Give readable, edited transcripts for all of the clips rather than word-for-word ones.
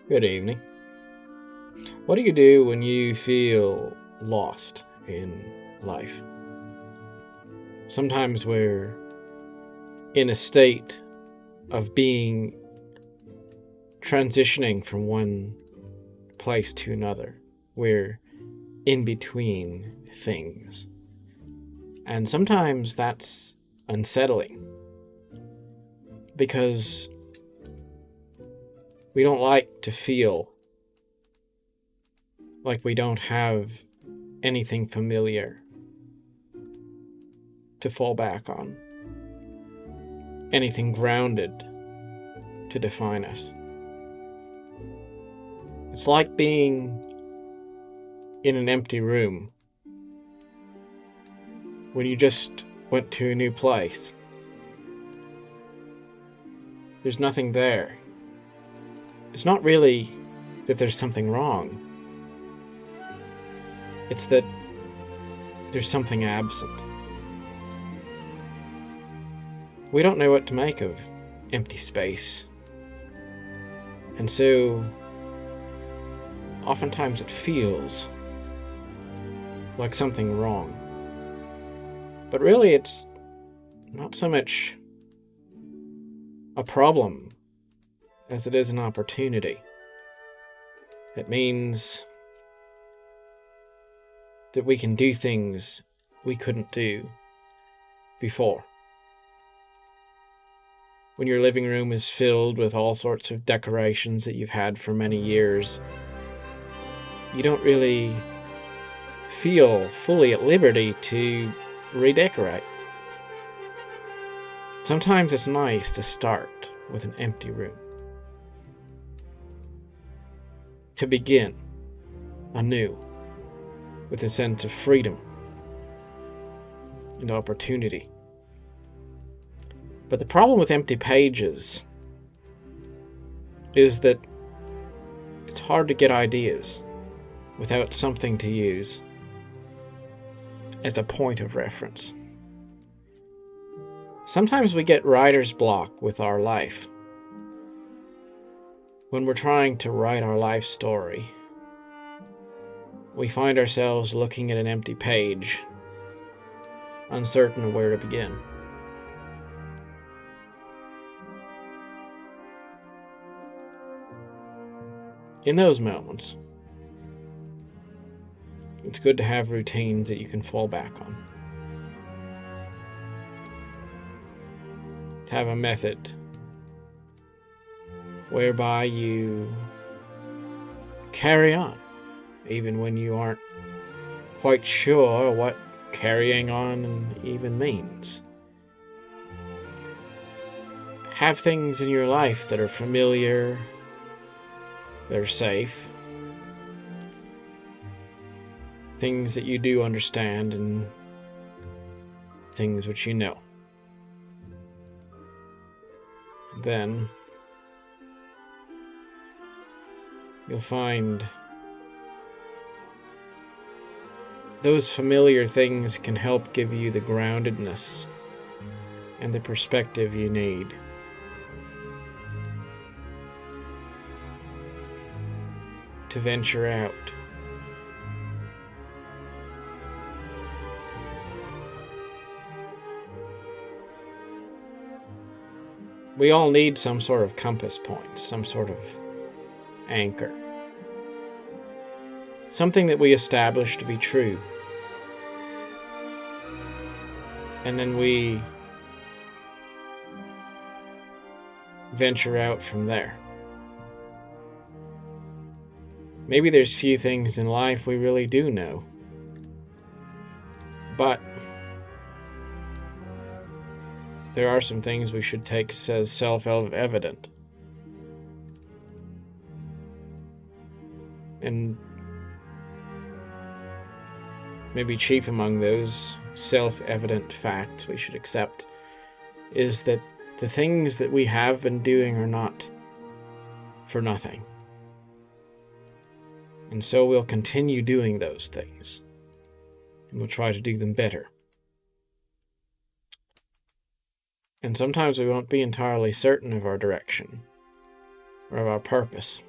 Good evening. What do you do when you feel lost in life? Sometimes we're in a state of being transitioning from one place to another. We're in between things. And sometimes that's unsettling because we don't like to feel like we don't have anything familiar to fall back on, anything grounded to define us. It's like being in an empty room when you just went to a new place. There's nothing there. It's not really that there's something wrong. It's that there's something absent. We don't know what to make of empty space. And so, oftentimes it feels like something wrong. But really, it's not so much a problem as it is an opportunity. It means that we can do things we couldn't do before. When your living room is filled with all sorts of decorations that you've had for many years, you don't really feel fully at liberty to redecorate. Sometimes it's nice to start with an empty room, to begin anew with a sense of freedom and opportunity. But the problem with empty pages is that it's hard to get ideas without something to use as a point of reference. Sometimes we get writer's block with our life. When we're trying to write our life story, we find ourselves looking at an empty page, uncertain of where to begin. In those moments, it's good to have routines that you can fall back on. To have a method whereby you carry on, even when you aren't quite sure what carrying on even means. Have things in your life that are familiar, that are safe, things that you do understand, and things which you know. Then you'll find those familiar things can help give you the groundedness and the perspective you need to venture out. We all need some sort of compass point, some sort of anchor. Something that we establish to be true. And then we venture out from there. Maybe there's few things in life we really do know. But there are some things we should take as self-evident. And maybe chief among those self-evident facts we should accept is that the things that we have been doing are not for nothing. And so we'll continue doing those things. And we'll try to do them better. And sometimes we won't be entirely certain of our direction or of our purpose.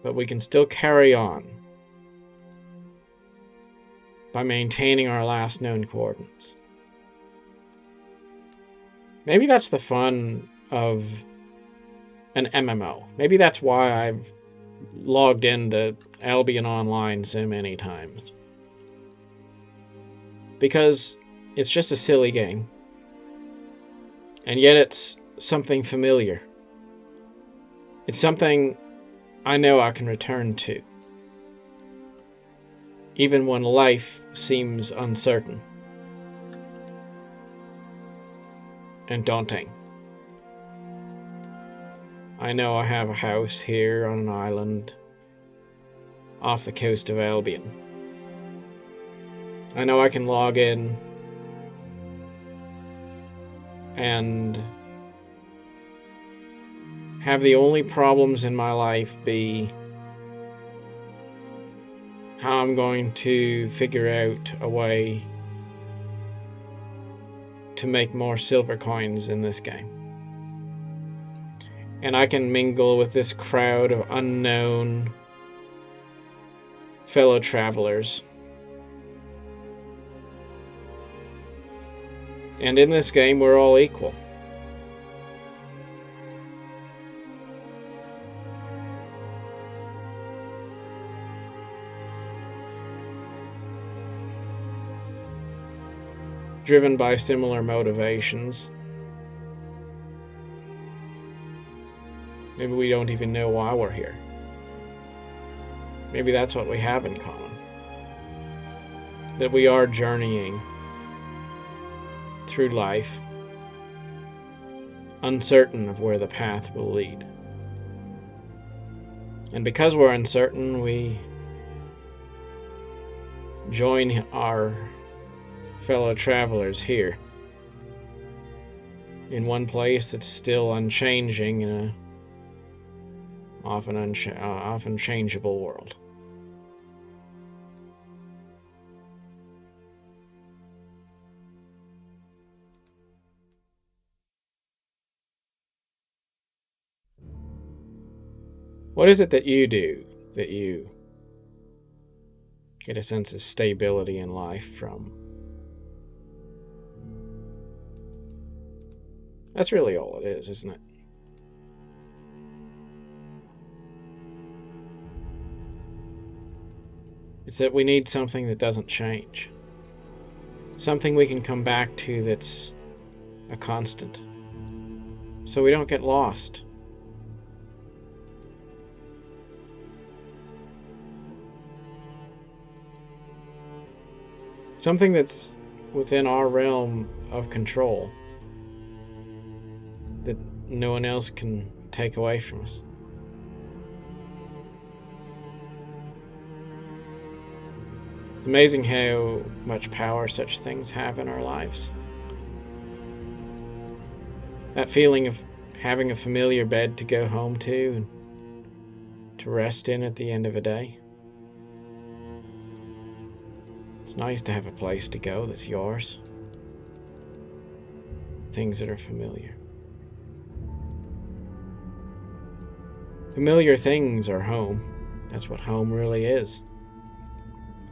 but we can still carry on by maintaining our last known coordinates. Maybe that's the fun of an MMO. Maybe that's why I've logged into Albion Online so many times. Because it's just a silly game. And yet it's something familiar. It's something I know I can return to, even when life seems uncertain and daunting. I know I have a house here on an island off the coast of Albion. I know I can log in and have the only problems in my life be how I'm going to figure out a way to make more silver coins in this game. And I can mingle with this crowd of unknown fellow travelers. And in this game, we're all equal. Driven by similar motivations. Maybe we don't even know why we're here. Maybe that's what we have in common. That we are journeying through life, uncertain of where the path will lead. And because we're uncertain, we join our fellow travelers here in one place that's still unchanging in a often changeable world. What is it that you do that you get a sense of stability in life from? That's really all it is, isn't it? It's that we need something that doesn't change. Something we can come back to that's a constant. So we don't get lost. Something that's within our realm of control that no one else can take away from us. It's amazing how much power such things have in our lives. That feeling of having a familiar bed to go home to and to rest in at the end of a day. It's nice to have a place to go that's yours. Things that are familiar. Familiar things are home. That's what home really is.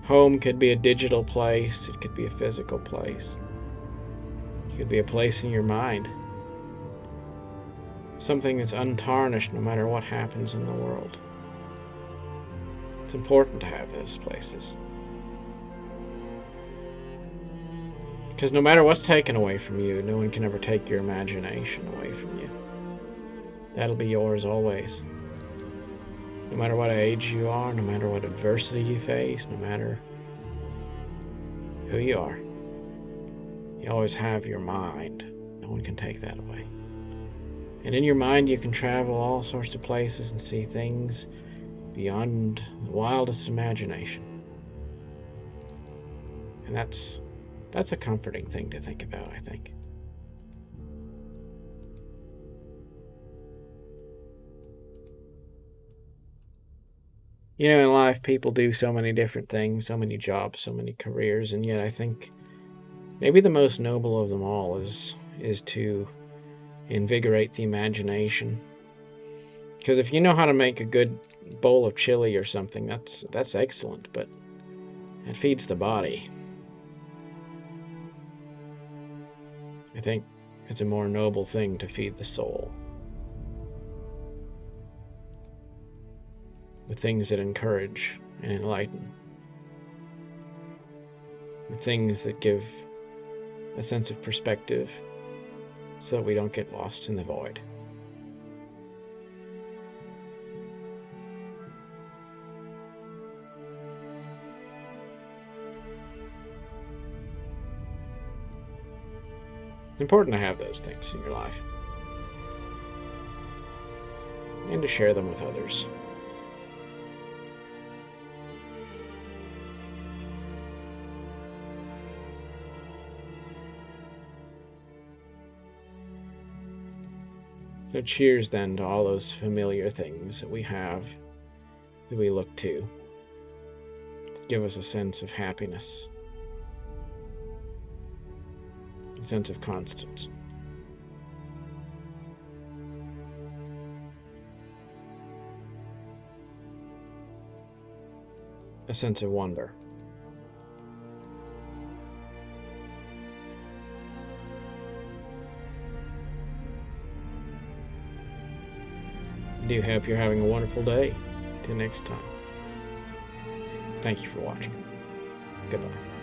Home could be a digital place. It could be a physical place. It could be a place in your mind. Something that's untarnished no matter what happens in the world. It's important to have those places. Because no matter what's taken away from you, no one can ever take your imagination away from you. That'll be yours always. No matter what age you are, no matter what adversity you face, no matter who you are, you always have your mind. No one can take that away. And in your mind, you can travel all sorts of places and see things beyond the wildest imagination. And that's a comforting thing to think about, I think. You know, in life, people do so many different things, so many jobs, so many careers, and yet I think maybe the most noble of them all is to invigorate the imagination. Because if you know how to make a good bowl of chili or something, that's excellent, but it feeds the body. I think it's a more noble thing to feed the soul with things that encourage and enlighten, with things that give a sense of perspective so that we don't get lost in the void. It's important to have those things in your life and to share them with others. So cheers then to all those familiar things that we have, that we look to give us a sense of happiness, a sense of constance. A sense of wonder. I do hope you're having a wonderful day. Till next time. Thank you for watching. Goodbye.